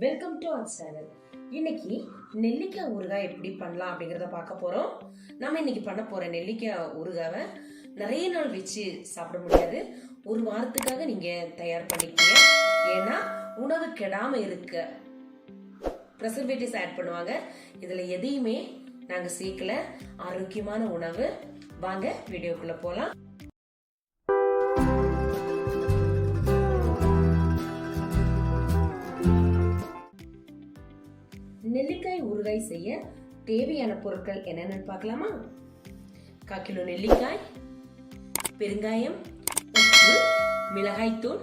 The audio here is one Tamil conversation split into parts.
Welcome to our channel. இன்னைக்கு நெல்லிக்காய் ஊறுகாய் எப்படி பண்ணலாம் அப்படிங்கறத பார்க்க போறோம். நாம இன்னைக்கு பண்ண போற நெல்லிக்காய் ஊறுகாவை நிறைய நாள் வச்சு சாப்பிட முடியாது. ஒரு வாரத்துக்காக நீங்க தயார் பண்ணிக்கீங்க. ஏன்னா உணவு கெடாம இருக்க ப்ரிசர்வேட்டிவ்ஸ் ஆட் பண்ணுவாங்க. இதுல எதையுமே நாங்க சேர்க்கல. ஆரோக்கியமான உணவு. வாங்க வீடியோக்குள்ள போலாம். நெல்லிக்காய் ஊறுகாய் செய்ய தேவையான பொருட்கள் என்னென்னு பார்க்கலாமா? 1/4 கிலோ நெல்லிக்காய், பெருங்காயம், உப்பு, மிளகாய்த்தூள்,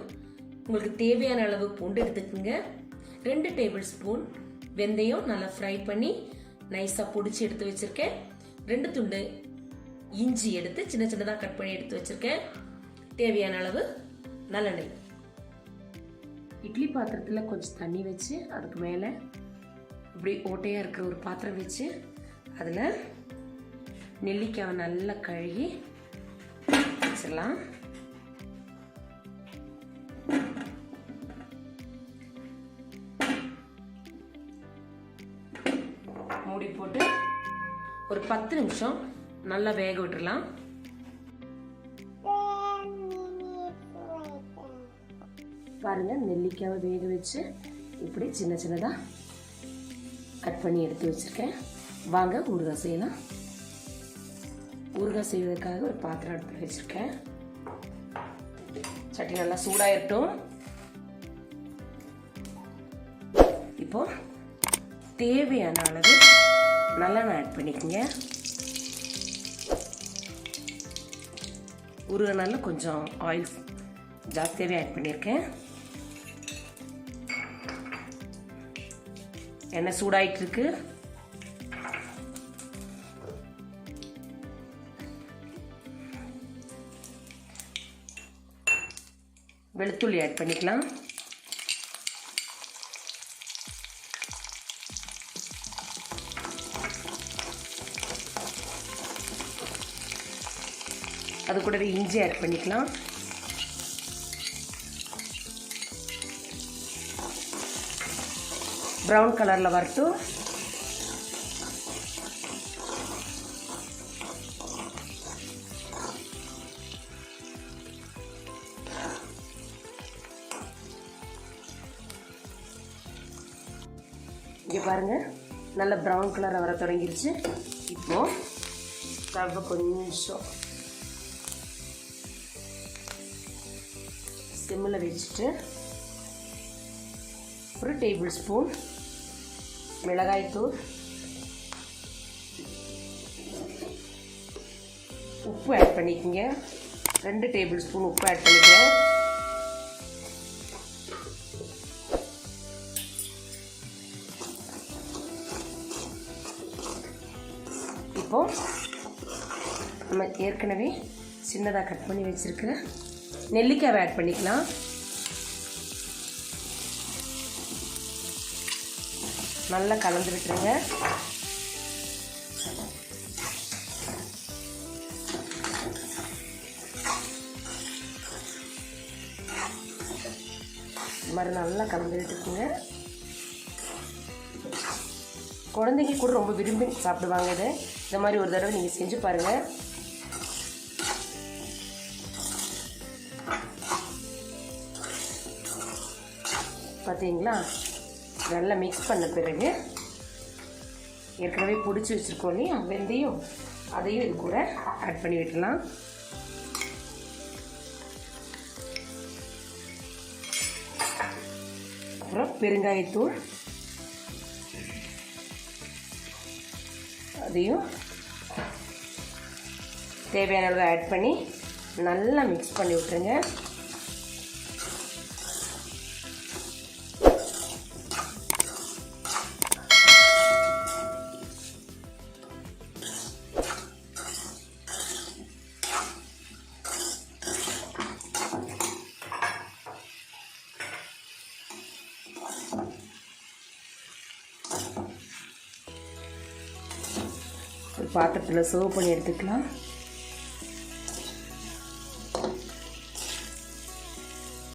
உங்களுக்கு தேவையான அளவு பூண்டு எடுத்துக்கோங்க. 2 டேபிள் ஸ்பூன் வெந்தயம் நல்லா ஃப்ரை பண்ணி நைஸாக பொடிச்சு எடுத்து வச்சிருக்கேன். 2 துண்டு இஞ்சி எடுத்து சின்ன சின்னதாக கட் பண்ணி எடுத்து வச்சிருக்கேன். தேவையான அளவு நல்லெண்ணெய். இட்லி பாத்திரத்தில் கொஞ்சம் தண்ணி வச்சு அதுக்கு மேலே இப்படி ஓட்டையாக இருக்கிற ஒரு பாத்திரம் வச்சு அதில் நெல்லிக்காவை நல்லா கழுகி வச்சிடலாம். மூடி போட்டு ஒரு 10 நிமிஷம் நல்லா வேக விட்டுறலாம். பாருங்க, நெல்லிக்காவை வேக வச்சு இப்படி சின்ன சின்னதாக கட் பண்ணி எடுத்து வச்சிருக்கேன். வாங்க ஊறுகாய் செய்யலாம். ஊறுகாய் செய்வதற்காக ஒரு பாத்திரம் அடுப்பில் வச்சிருக்கேன். சட்டி நல்லா சூடாயிரட்டும். இப்போ தேவையான அளவு நல்லெண்ணெய் ஆட் பண்ணிக்கோங்க. ஊறுகாய் நல்லா கொஞ்சம் ஆயில் ஜாஸ்தியாகவே ஆட் பண்ணியிருக்கேன். எண்ணெய் சூடாயிட்டு இருக்கு. வெளுத்துள்ளி ஆட் பண்ணிக்கலாம். அது கூடவே இஞ்சி ஆட் பண்ணிக்கலாம். ப்ரௌன் கலரில் வரட்டும். இங்கே பாருங்க, நல்ல ப்ரௌன் கலர் வர தொடங்கிருச்சு. இப்போ ஸ்டவ் கொஞ்சம் சிம்மில் வச்சுட்டு ஒரு டேபிள் ஸ்பூன் மிளகாய்த்தூள், உப்பு ஆட் பண்ணிக்கோங்க. 2 டேபிள் ஸ்பூன் உப்பு ஆட் பண்ணிக்கோங்க. இப்போ நம்ம ஏற்கனவே சின்னதாக கட் பண்ணி வச்சிருக்கிற நெல்லிக்காவை ஆட் பண்ணிக்கலாம். நல்லா கலந்து விட்டுருங்க. இந்த மாதிரி நல்லா கலந்து விட்டுருக்குங்க. குழந்தைங்க கூட ரொம்ப விரும்பி சாப்பிடுவாங்க. இது இந்த மாதிரி ஒரு தடவை நீங்கள் செஞ்சு பாருங்கள். பார்த்தீங்களா? நல்லா மிக்ஸ் பண்ண பிறகு ஏற்கனவே பொடிச்சு வச்சுருக்கோம் இல்லையா வெந்தயம், அதையும் இது கூட ஆட் பண்ணி விட்டுலாம். அப்புறம் பெருங்காயத்தூள், அதையும் தேவையான அளவு ஆட் பண்ணி நல்லா மிக்ஸ் பண்ணி விட்டுருங்க. ஒரு பாத்திரத்தில் சர்வ் பண்ணி எடுத்துக்கலாம்.